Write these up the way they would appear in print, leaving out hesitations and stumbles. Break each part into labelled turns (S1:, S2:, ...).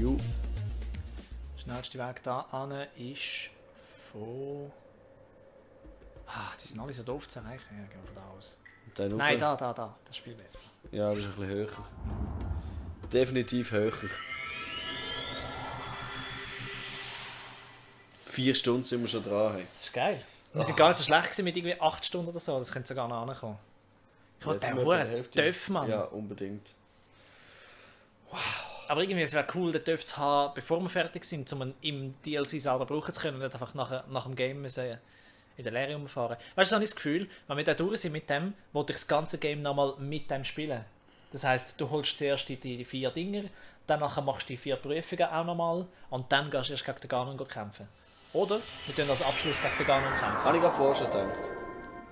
S1: Jo.
S2: Der schnellste Weg da an ist von... die sind alle so doof zu erreichen. Ja, gehen wir von da aus. Nein, da. Das Spiel besser.
S1: Ja, das ist ein bisschen höher. Definitiv höher. 4 Stunden sind wir schon dran. Hey.
S2: Das ist geil. Wir sind gar nicht so schlecht gewesen mit irgendwie 8 Stunden oder so. Das könnte sogar noch ankommen. Ich wollte den Huren Töff, Mann.
S1: Ja, unbedingt.
S2: Wow. Aber irgendwie wäre es cool, den Töff zu haben, bevor wir fertig sind, um ihn im DLC selber brauchen zu können und nicht einfach nach dem Game müssen in der Leere umfahren. Weißt du, so habe ich das Gefühl, wenn wir da durch sind mit dem, wollte ich das ganze Game nochmal mit dem spielen. Das heisst, du holst zuerst die 4 Dinger, dann machst du die 4 Prüfungen auch nochmal und dann gehst du erst gegen den Ganon kämpfen. Oder wir tun als Abschluss gegen den Ganon kämpfen.
S1: Habe ich gerade vorher schon gedacht.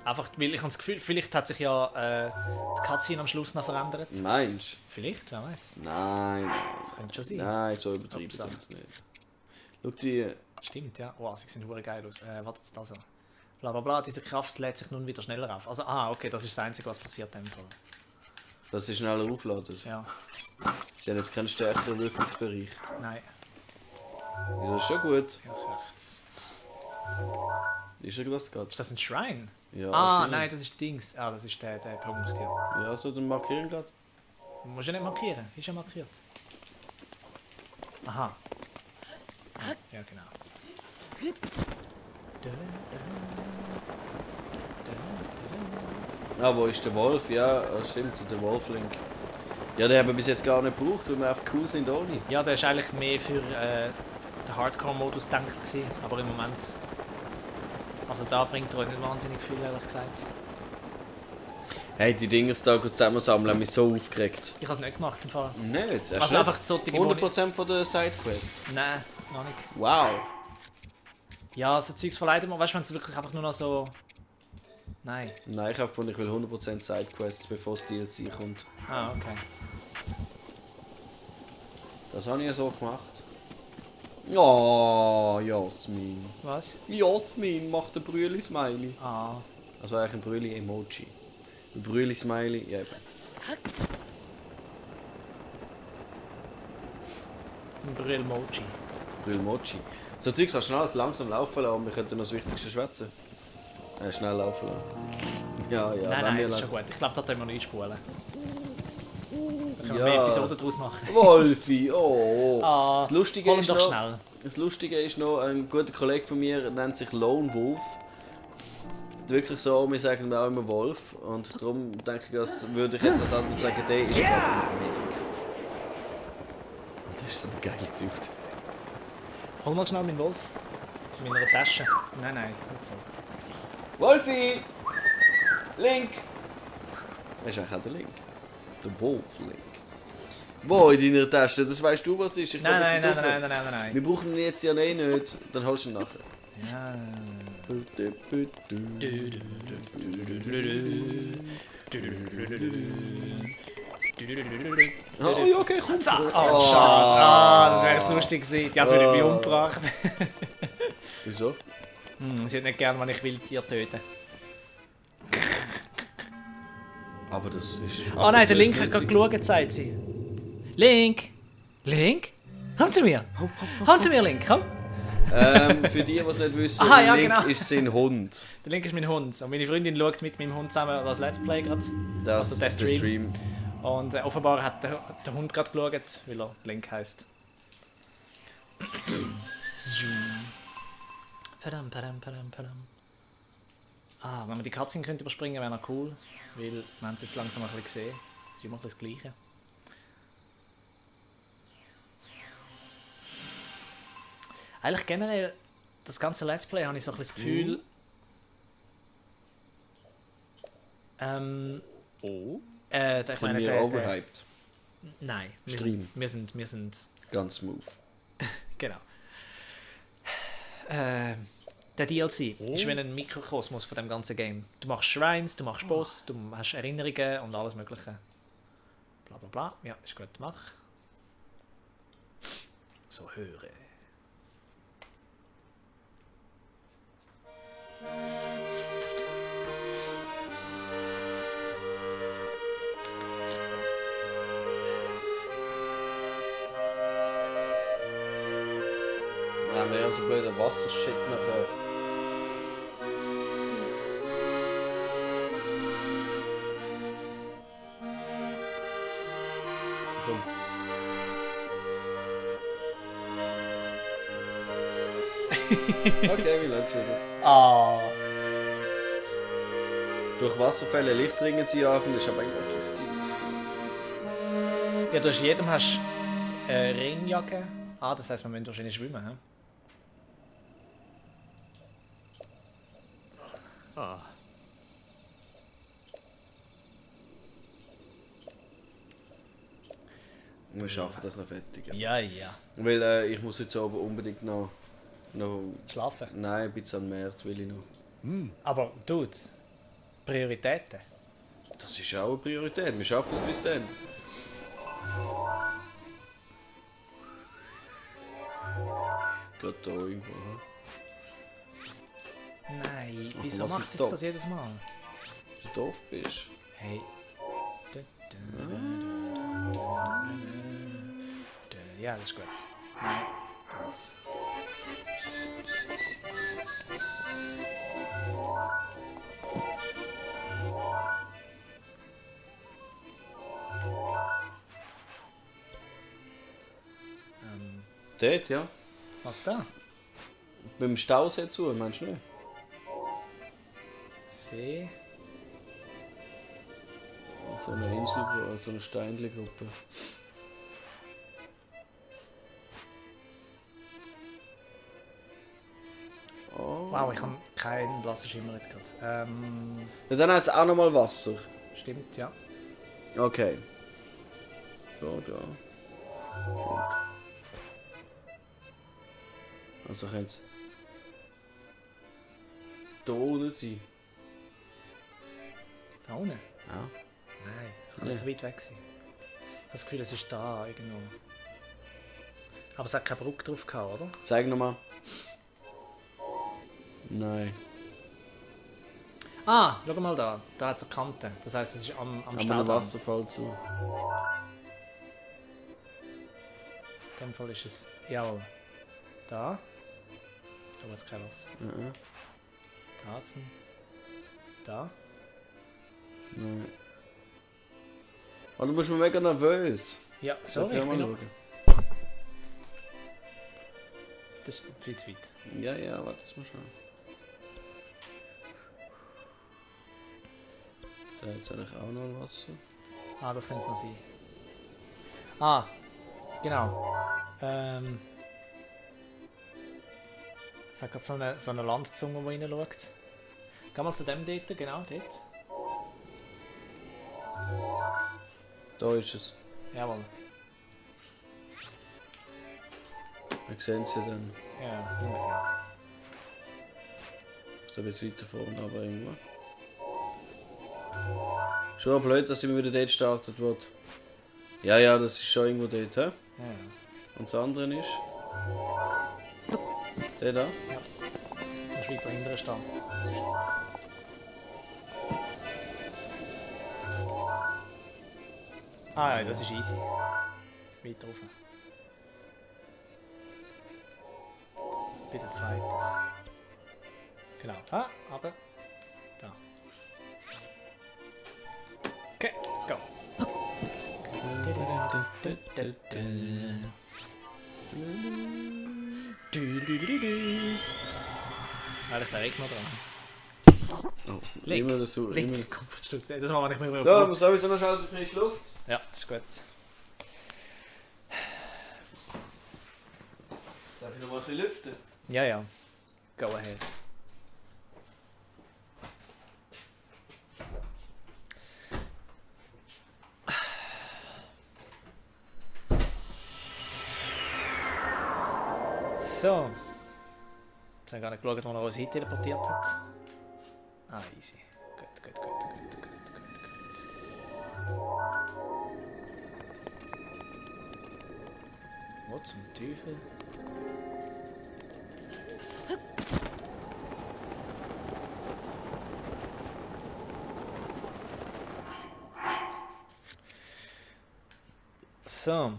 S2: Einfach, weil ich habe das Gefühl, vielleicht hat sich ja die Cutscene am Schluss noch verändert.
S1: Meinst du?
S2: Vielleicht, wer weiß.
S1: Nein.
S2: Das könnte schon sein.
S1: Nein, so übertrieben sind es nicht. Schau die...
S2: Stimmt, ja. Oh, sie sehen verdammt geil aus. Wartet da so. Bla bla bla, diese Kraft lädt sich nun wieder schneller auf. Also, okay, das ist das Einzige, was passiert in dem Fall.
S1: Dass sie schneller aufladen.
S2: Ja.
S1: Sie haben jetzt keinen stärkeren Wirkungsbereich.
S2: Nein.
S1: Ja, das ist schon gut.
S2: Ja, rechts.
S1: Ist irgendwas gerade?
S2: Ist das ein Shrine?
S1: Ja,
S2: Nein, das ist der Dings. Das ist der Punkt hier.
S1: Ja, so, dann markieren gerade.
S2: Du musst ja nicht markieren. Ist ja markiert. Aha. Ja, genau.
S1: Ah, wo ist der Wolf? Ja, stimmt, der Wolflink. Ja, den haben wir bis jetzt gar nicht gebraucht, weil wir einfach cool sind ohne.
S2: Ja, der ist eigentlich mehr für den Hardcore-Modus gedacht gewesen, aber im Moment... Also da bringt er uns nicht wahnsinnig viel, ehrlich gesagt.
S1: Hey, die Dinger da zusammensammeln haben mich so aufgeregt.
S2: Ich habe es nicht gemacht im Fall.
S1: Nicht?
S2: Also einfach so die
S1: 100% von der Sidequest?
S2: Nein, noch nicht.
S1: Wow.
S2: Ja, so Zeugs verleitet man, weißt du, wenn es wirklich einfach nur noch so... Nein.
S1: Nein, ich habe gefunden, ich will 100% Sidequests, bevor das DLC kommt.
S2: Ah, okay.
S1: Das habe ich ja so gemacht. Oh, Jasmin.
S2: Was?
S1: Jasmin macht ein Brüeli-Smiley.
S2: Ah.
S1: Also eigentlich ein Brüeli-Emoji. Ein Brüeli-Smiley, ja eben.
S2: Ein Brill-Moji.
S1: Brühl-Mochi. So Zeugs kannst du schnell langsam laufen lassen und wir könnten noch das Wichtigste schwätzen. Schnell laufen lassen. Ja, ja.
S2: Nein, das ist schon gut. Ich glaube, da können wir nicht spulen. Da können wir
S1: Ja.
S2: mehr Episoden daraus machen.
S1: Wolfi, oh.
S2: Das
S1: Lustige ist
S2: doch
S1: noch,
S2: schnell.
S1: das Lustige ist noch, ein guter Kollege von mir nennt sich Lone Wolf. Wirklich so, wir sagen auch immer Wolf. Und darum denke ich, das würde ich jetzt als Antwort sagen, der ist gerade in Amerika. Und das ist so ein geiler Typ.
S2: Hol mal schnell meinen Wolf. Das ist in meiner Tasche. Nein, nicht so.
S1: Wolfi! Link! Das ist eigentlich auch der Link. Der Wolf-Link. Wo in deiner Tasche? Das weißt du, was ist? Ich glaub,
S2: Nein.
S1: wir Wir brauchen ihn jetzt ja nicht. Dann holst du ihn nachher.
S2: Ja.
S1: Oh ja, okay, komm.
S2: Oh, schade. Das wäre jetzt lustig gewesen. Die hat mich nicht umgebracht.
S1: Wieso?
S2: Sie hat nicht gern, wenn ich Wildtier töte.
S1: Aber das ist...
S2: Oh nein, der Link hat gerade geschaut, sagt sie. Link! Link? Komm zu mir! Komm zu mir, Link, komm!
S1: Für die, die es nicht wissen,
S2: Aha, ja,
S1: Link
S2: genau.
S1: ist sein Hund.
S2: Der Link ist mein Hund. Und meine Freundin schaut mit meinem Hund zusammen das Let's Play gerade.
S1: Das
S2: Also der
S1: der Stream.
S2: Und offenbar hat der Hund gerade geschaut, weil er Link heisst. Padam. Wenn man die Cutscene könnte überspringen, wäre noch cool. Weil wir haben es jetzt langsam ein bisschen gesehen. Es ist immer ein bisschen das Gleiche. Eigentlich generell, das ganze Let's Play habe ich so ein bisschen das Gefühl...
S1: Sind wir overhyped?
S2: Nein,
S1: Stream.
S2: wir sind
S1: Ganz smooth.
S2: genau. Der DLC ist wie ein Mikrokosmos von dem ganzen Game. Du machst Shrines, du machst Boss, du hast Erinnerungen und alles mögliche. Bla bla bla. Ja, ist gut, mach. So höre.
S1: blöder Wassershit nachher. Komm. Okay, wir lassen es wieder.
S2: Ah.
S1: Durch Wasserfälle Lichtringe zu jagen, das ist aber eigentlich das Stil.
S2: Ja, du hast jedem hast Ringjacke. Ah, das heisst, wir müssen wahrscheinlich schwimmen, hä? Ah.
S1: Wir schaffen das noch fertig.
S2: Ja, ja.
S1: Weil ich muss heute Abend unbedingt noch
S2: Schlafen.
S1: nein, ein bisschen am März will ich noch.
S2: Aber, Dude, Prioritäten.
S1: Das ist auch eine Priorität, wir schaffen es bis dann. Gerade da irgendwo. Hm?
S2: Nein, wieso
S1: was
S2: macht
S1: ist
S2: sie
S1: da?
S2: das jedes Mal?
S1: Du doof bist.
S2: Hey. Ja, das ist gut. Nein, das.
S1: Dort, ja.
S2: Was da?
S1: Beim Stausee zu, meinst du nicht?
S2: See.
S1: So eine Insel, so eine Steinli-Gruppe. Oh.
S2: Wow, ich habe keinen blassen Schimmer jetzt gerade.
S1: Ja, dann hat es auch noch mal Wasser.
S2: Stimmt, ja.
S1: Okay. Da. Also könnte es da unten sein.
S2: Da unten?
S1: Ja.
S2: Nein, das kann nicht so weit weg sein. Ich habe das Gefühl, es ist da irgendwo. Aber es hat keine Brücke drauf gehabt, oder?
S1: Zeig nochmal. Nein.
S2: Ah, schau mal da. Da hat es eine Kante. Das heisst, es ist am
S1: Aber ein
S2: Staudamm.
S1: Wasserfall zu.
S2: In dem Fall ist es, jawohl, da. Da war jetzt kein Wasser.
S1: Mhm.
S2: Da hat's ein. Da.
S1: Nein. Oh, du bist mir mega nervös.
S2: Ja,
S1: Darf
S2: sorry,
S1: ich
S2: ich
S1: auch
S2: bin
S1: mal
S2: noch.
S1: schauen?
S2: Das ist viel zu weit.
S1: Ja, warte, das mal schauen. Da hat es eigentlich auch noch Wasser.
S2: Ah, das könnte es noch sein. Ah, genau. Es hat gerade so eine Landzunge, die reinschaut. Geh mal zu dem dort, genau dort.
S1: Da ist es.
S2: Jawohl.
S1: Wir sehen sie dann.
S2: Ja, ungefähr.
S1: Ich glaube jetzt weiter vorne, aber irgendwo. Schon blöd, dass ich wieder dort startet wird. Ja, das ist schon irgendwo dort, hä?
S2: Ja.
S1: Und das andere ist. Der da?
S2: Du musst weiter hinten stehen. Ah ja, das ist easy. Weiter rauf. Bei der zweiten. Genau. Ah, aber. Da. Okay, go. Ah, das wäre ich mal dran.
S1: Oh,
S2: Link.
S1: immer das so. Immer.
S2: Link, Kopfstutz. Das machen wir nicht mehr.
S1: So, wir müssen sowieso noch schnell die frische Luft.
S2: Ja, ist gut.
S1: Darf ich noch mal ein bisschen lüften?
S2: Ja, ja. Go ahead. So. Jetzt haben wir gar nicht geschaut, wo er uns hin teleportiert hat. Ah, easy. Gut. Wo zum Teufel? So.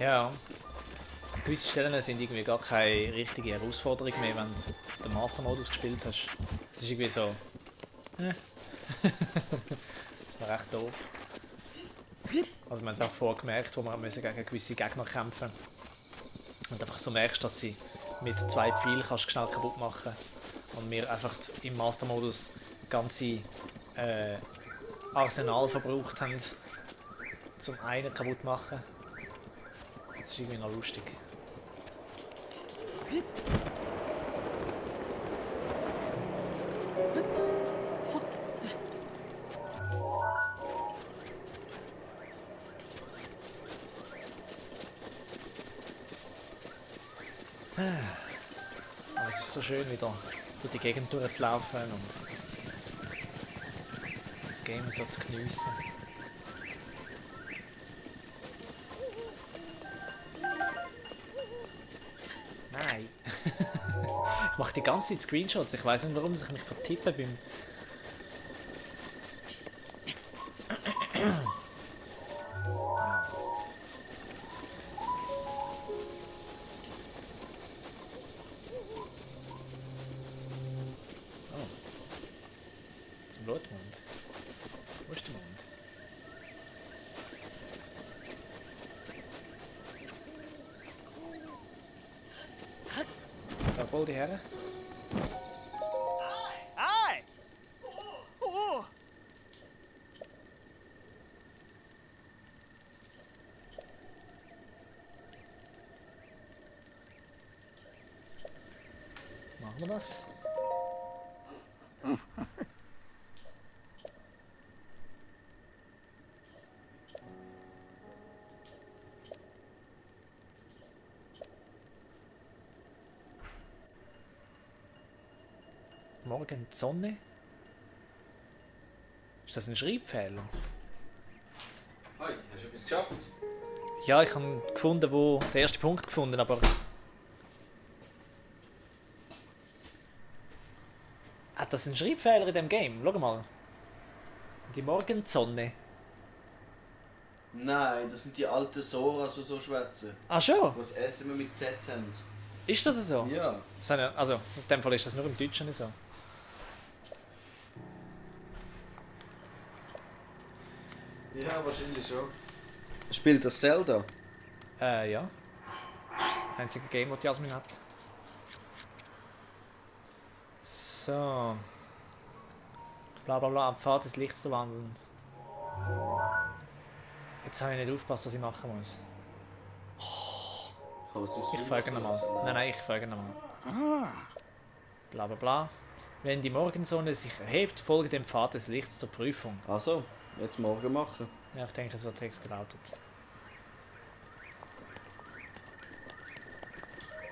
S2: Ja. Gewisse Stellen sind irgendwie gar keine richtige Herausforderung mehr, wenn du den Master-Modus gespielt hast. Das ist irgendwie so... Das ist noch recht doof. Also wir haben es auch vorher gemerkt, wo wir müssen gegen gewisse Gegner kämpfen. Und einfach so merkst, dass sie mit 2 Pfeilen kannst du schnell kaputt machen. Und wir einfach im Master-Modus ganze Arsenal verbraucht haben, zum einen kaputt zu machen. Das ist irgendwie noch lustig. Aber es ist so schön, wieder durch die Gegend durchzulaufen und das Game so zu geniessen. Nein! Ich mache die ganze Zeit Screenshots. Ich weiß nicht, warum ich mich vertippe beim... Zum Blutmond. Wo ist der Mond? Da wohl die Herren.
S3: Hi! Oh.
S2: Machen wir das? Morgen die Sonne. Ist das ein Schreibfehler?
S1: Hi, hast du etwas geschafft?
S2: Ja, ich habe gefunden, wo den ersten Punkt gefunden, aber... Hat das einen Schreibfehler in dem Game? Schau mal. Die Morgensonne.
S1: Nein, das sind die alten Soras, die so schwätzen.
S2: Ah schon?
S1: Die das Essen wir mit Z haben.
S2: Ist das so?
S1: Ja.
S2: Also, in dem Fall ist das nur im Deutschen so.
S1: Ja, wahrscheinlich schon. Spielt das Zelda?
S2: Ja. Das einzige Game, das Jasmin hat. So. Bla bla bla, am Pfad des Lichts zu wandeln. Jetzt habe ich nicht aufgepasst, was ich machen muss. Ich frage nochmal. Nein, ich frage nochmal. Bla bla bla. Wenn die Morgensonne sich erhebt, folge dem Pfad des Lichts zur Prüfung.
S1: Also, jetzt morgen machen.
S2: Ja, ich denke, so hat der Text gelautet.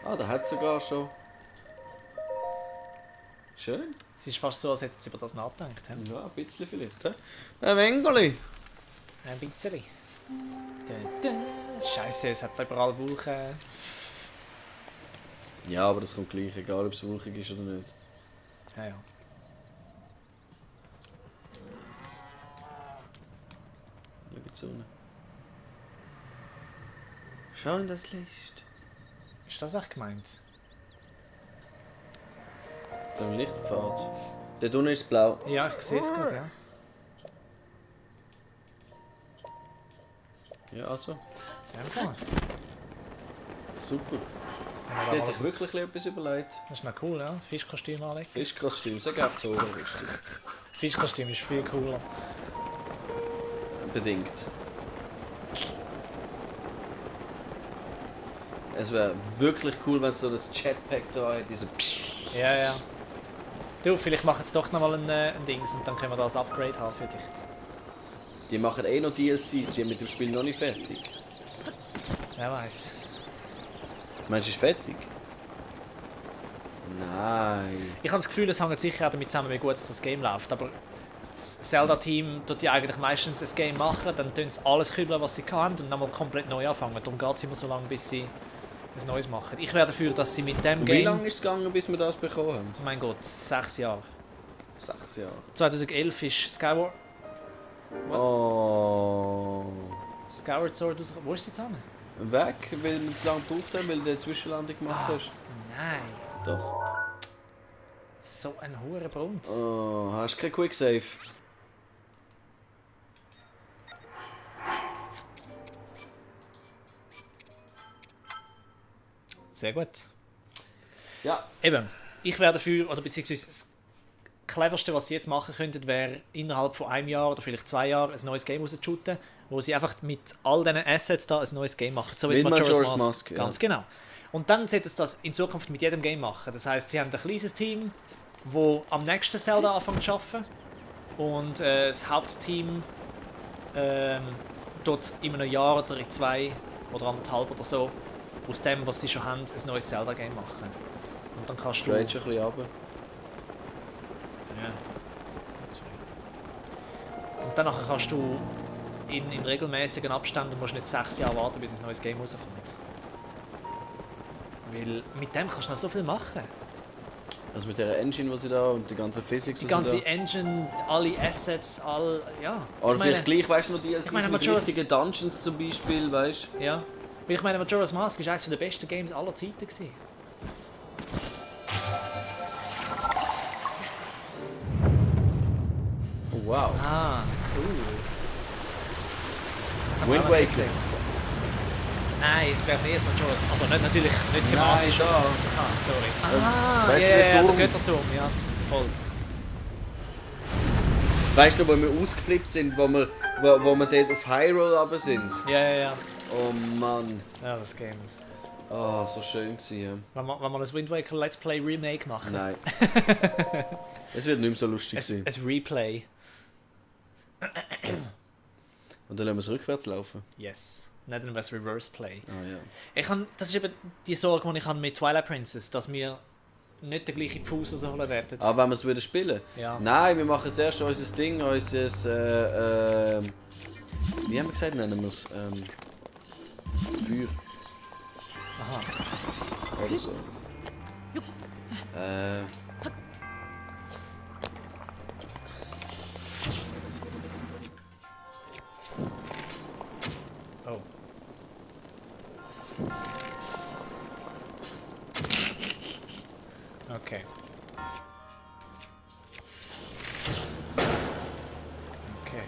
S1: Ah, da hat es sogar schon. Schön.
S2: Es ist fast so, als hätten sie über das nachgedacht. He?
S1: Ja, ein bisschen vielleicht. He? Ein Wengeli.
S2: Ein bisschen. Scheiße, es hat überall Wolken.
S1: Ja, aber das kommt gleich, egal ob es wolkig ist oder nicht.
S2: Ja, ja.
S1: Schau die Sonne. Schau in das Licht.
S2: Ist das echt gemeint?
S1: Da ein Lichtpfad. Dort unten ist es blau.
S2: Ja, ich sehe es gerade, ja.
S1: Ja, also.
S2: In dem Fall.
S1: Super.
S2: Ja,
S1: Die hat sich wirklich etwas überlegt.
S2: Das ist noch cool, ja. Fischkostüm anlegen.
S1: Fischkostüm, sag auch so richtig.
S2: Fischkostüm ist viel cooler.
S1: Bedingt. Es wäre wirklich cool, wenn es so das Jetpack da hat, diese
S2: Ja, ja. Du, vielleicht machen sie doch nochmal ein Dings und dann können wir das Upgrade haben für dich.
S1: Die machen eh noch DLCs, die sind mit dem Spiel noch nicht fertig.
S2: Wer weiß.
S1: Meinst du, es ist fertig? Nein.
S2: Ich habe das Gefühl, es hängt sicher auch damit zusammen, wie gut das Game läuft. Aber das Zelda-Team tut ja eigentlich meistens ein Game machen, dann tun sie alles kübeln, was sie haben und dann mal komplett neu anfangen. Darum geht es immer so lange, bis sie ein neues machen. Ich wäre dafür, dass sie mit dem
S1: Und
S2: Game...
S1: wie lange ist es gegangen, bis wir das bekommen haben?
S2: Mein Gott, 6 Jahre.
S1: 6 Jahre.
S2: 2011 ist
S1: Oh.
S2: Skyward Sword raus... Wo ist sie jetzt hin?
S1: weg, weil wir zu lange gebraucht haben, weil du eine Zwischenlandung gemacht hast?
S2: Nein.
S1: Doch.
S2: So ein hoher Brunz.
S1: Oh, hast du kein Quicksave?
S2: Sehr gut.
S1: Ja.
S2: Eben, ich wäre dafür, oder beziehungsweise das Cleverste, was sie jetzt machen könnten, wäre innerhalb von einem Jahr oder vielleicht 2 Jahren ein neues Game rauszushooten, wo sie einfach mit all diesen Assets da ein neues Game machen. So wie es
S1: Mit
S2: Majora's
S1: Majora's
S2: Mask.
S1: Mask,
S2: Ganz genau. Und dann sollten sie das in Zukunft mit jedem Game machen. Das heisst, sie haben ein kleines Team, das am nächsten Zelda anfängt zu arbeiten. Und das Hauptteam dort in einem Jahr oder in 2 oder 1,5 oder so aus dem, was sie schon haben, ein neues Zelda-Game machen. Und dann kannst du...
S1: Straight schon ein bisschen runter.
S2: Ja, jetzt früh. Und danach kannst du in regelmäßigen Abständen, musst nicht 6 Jahre warten, bis ein neues Game rauskommt. Weil mit dem kannst du noch so viel machen.
S1: Also mit der Engine, die sie da und die ganze Physik,
S2: Die ganze Engine, alle Assets, ja.
S1: Oder
S2: Ich meine-
S1: vielleicht gleich, weißt du, noch DLCs
S2: meine,
S1: mit
S2: Majora's-
S1: richtigen Dungeons zum Beispiel, weißt du?
S2: Ja. Weil ich meine, Majora's Mask ist eines der besten Games aller Zeiten gewesen.
S1: Oh, wow.
S2: Ah, cool. Das haben wir
S1: Wind
S2: auch noch nicht
S1: Waker.
S2: gesehen. Nein, es wäre mehr als Majora's Mask. Also natürlich nicht thematisch.
S1: Nein, da.
S2: oder so. Ah, sorry. Ah,
S1: weißt du,
S2: ja,
S1: der
S2: yeah,
S1: Turm?
S2: der Götterturm, ja. Voll.
S1: Weißt du, wo wir ausgeflippt sind, wo wir dort auf Hyrule runter sind?
S2: Ja, ja, ja.
S1: Oh Mann.
S2: Ja, das Game.
S1: Oh, so schön gewesen.
S2: Wenn wir das Wind Waker Let's Play Remake machen.
S1: Nein. Es wird nicht mehr so lustig sein.
S2: Ein Replay.
S1: Und dann lassen wir es rückwärts laufen.
S2: Yes. Nicht ein Reverse Play.
S1: Ah ja.
S2: Das ist eben die Sorge, die ich habe mit Twilight Princess, dass wir nicht den gleichen Fuß rausholen werden.
S1: Aber wenn wir es wieder spielen?
S2: Ja.
S1: Nein, wir machen zuerst unser Ding, unser. Wie haben wir gesagt, nennen wir es? Feuer.
S2: Aha.
S1: Oder so.
S2: Oh. Okay. Okay.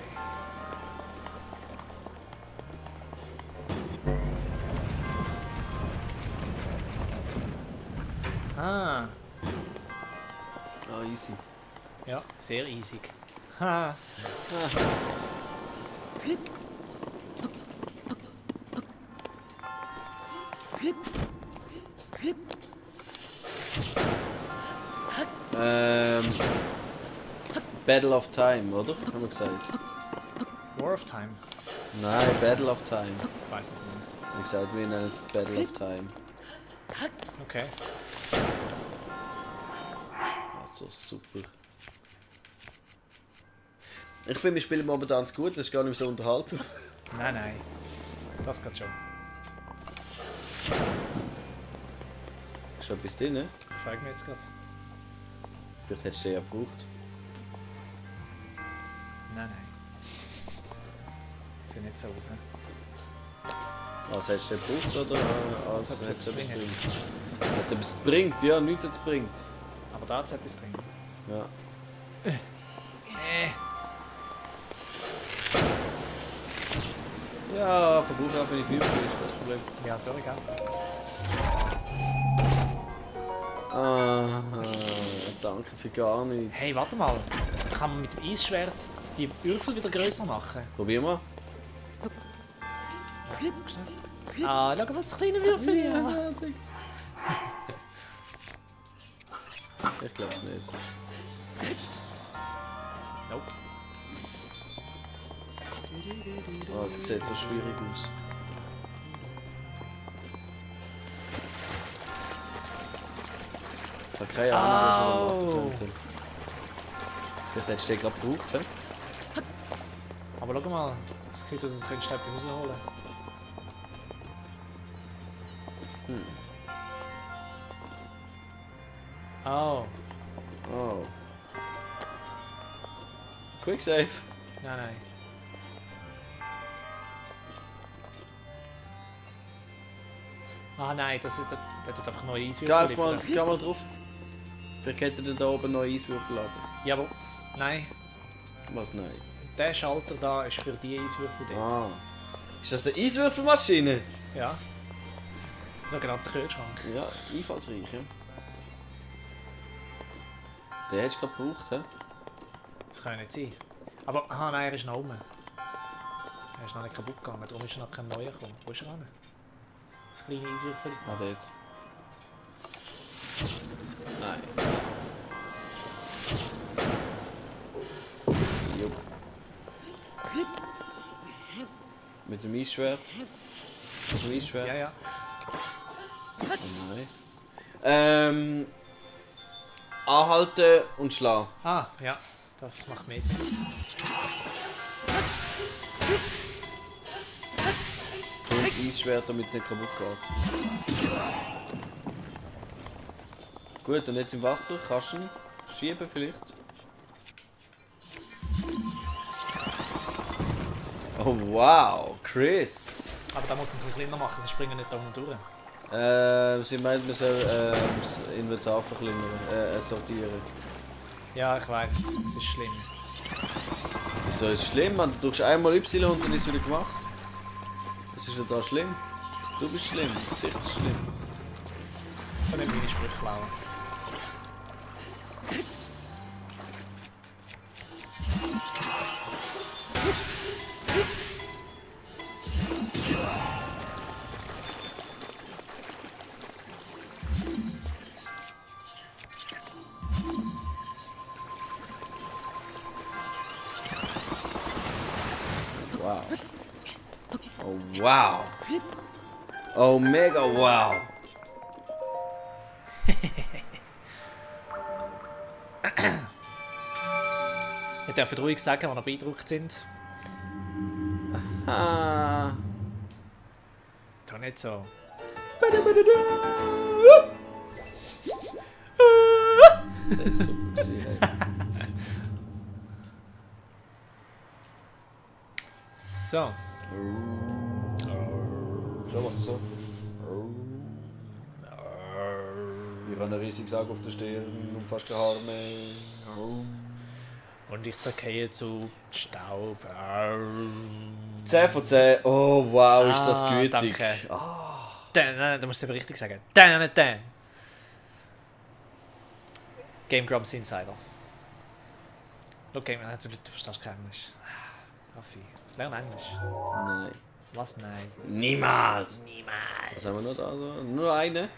S2: Ah,
S1: Ah, easy.
S2: ja, sehr easy. Ha.
S1: Battle of Time, oder? Haben wir gesagt?
S2: War of Time.
S1: Nein, Battle of Time.
S2: Ich weiß es nicht.
S1: Wie gesagt, wir nennen es Battle of Time.
S2: Okay.
S1: Also super. Ich finde, wir spielen momentan ganz gut, das ist gar nicht mehr so unterhaltend.
S2: Nein, nein. Das geht schon.
S1: Ist schon etwas drin, ne?
S2: Frag mich jetzt gerade.
S1: Vielleicht hättest du den ja gebraucht.
S2: Nein, nein. Das sieht nicht so aus, ne?
S1: Was hättest du den gebraucht oder als
S2: Das hat
S1: hättest du etwas
S2: etwas
S1: gebraucht? Hat es etwas gebracht? Ja, nichts hat es gebracht.
S2: Aber da hat es etwas drin.
S1: Ja. Ja, verbraucht auch wenn ich 5 ist das Problem.
S2: Ja, sorry, gell?
S1: Ah, danke für gar nichts.
S2: Hey, warte mal. Kann man mit dem Eisschwert die Würfel wieder grösser machen?
S1: Probier mal.
S2: Ah, schau mal das kleine Würfel hier.
S1: Ich glaube nicht.
S2: Nope.
S1: Oh, es sieht so schwierig aus. Ich habe keine Ahnung, was man machen könnte. Vielleicht hättest du den gerade gebraucht, hä?
S2: Aber schau mal. Es sieht aus, als könntest du etwas rausholen. Oh.
S1: Oh. Quick save.
S2: Nein, nein. Ah nein, der tut einfach neue Eiswürfel
S1: Geh einfach mal,
S2: liefern.
S1: geh mal drauf. Vielleicht hätte er da oben neue Eiswürfel haben.
S2: Ja, aber nein,
S1: Was, nein?
S2: der Schalter da ist für die Eiswürfel dort.
S1: Ah. Ist das eine Eiswürfelmaschine?
S2: Ja. Sogenannter Kühlschrank.
S1: Ja, einfallsreich, ja. Den hättest du gerade gebraucht, hä?
S2: Das kann ja nicht sein. Aber, nein, er ist noch oben. Er ist noch nicht kaputt gegangen, darum ist noch kein neuer gekommen. Wo ist er hin? Das kleine Eiswürfel da.
S1: Ah, dort. Nein. Jupp. Mit dem Eisschwert. Mit dem Eisschwert.
S2: Ja, ja.
S1: Oh nein. Anhalten und schlagen.
S2: Ah, ja. Das macht mehr Sinn.
S1: Tu das Eisschwert, damit es nicht kaputt geht. Gut, und jetzt im Wasser kannst du ihn schieben vielleicht. Oh wow, Chris!
S2: Aber da muss man ein bisschen kleiner machen, sie springen nicht da unten durch.
S1: Sie meint, man soll das Inventar verkleinern, sortieren.
S2: Ja, ich weiß, es ist schlimm.
S1: Wieso ist es schlimm, man? Du drückst einmal Y und dann ist es wieder gemacht. Was ist denn da schlimm? Du bist schlimm, das Gesicht ist schlimm.
S2: Ich kann nicht meine Sprüche klauen.
S1: Wow. Oh wow. Oh mega wow.
S2: Ich darf ruhig sagen, wenn ihr beeindruckt sind.
S1: Ah.
S2: Doch nicht so.
S1: Das ist super gewesen, ey.
S2: So.
S1: So macht es so. Ich habe einen riesigen Saug auf der Stirn und fast keine Haare mehr.
S2: Und ich zerkehe zu Staub.
S1: 10 von 10. Oh wow, ist das gütig.
S2: Danke. Nein, du musst es aber richtig sagen. Dan. Game Grumps Insider. Schau, Game, du verstehst kein Englisch. Raffi, lern Englisch.
S1: Nein.
S2: Was? Nein.
S1: Niemals.
S2: Niemals.
S1: Was haben wir noch da? So? Nur eine?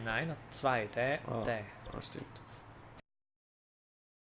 S2: Nein, noch zwei. Der und der.
S1: Ah, stimmt.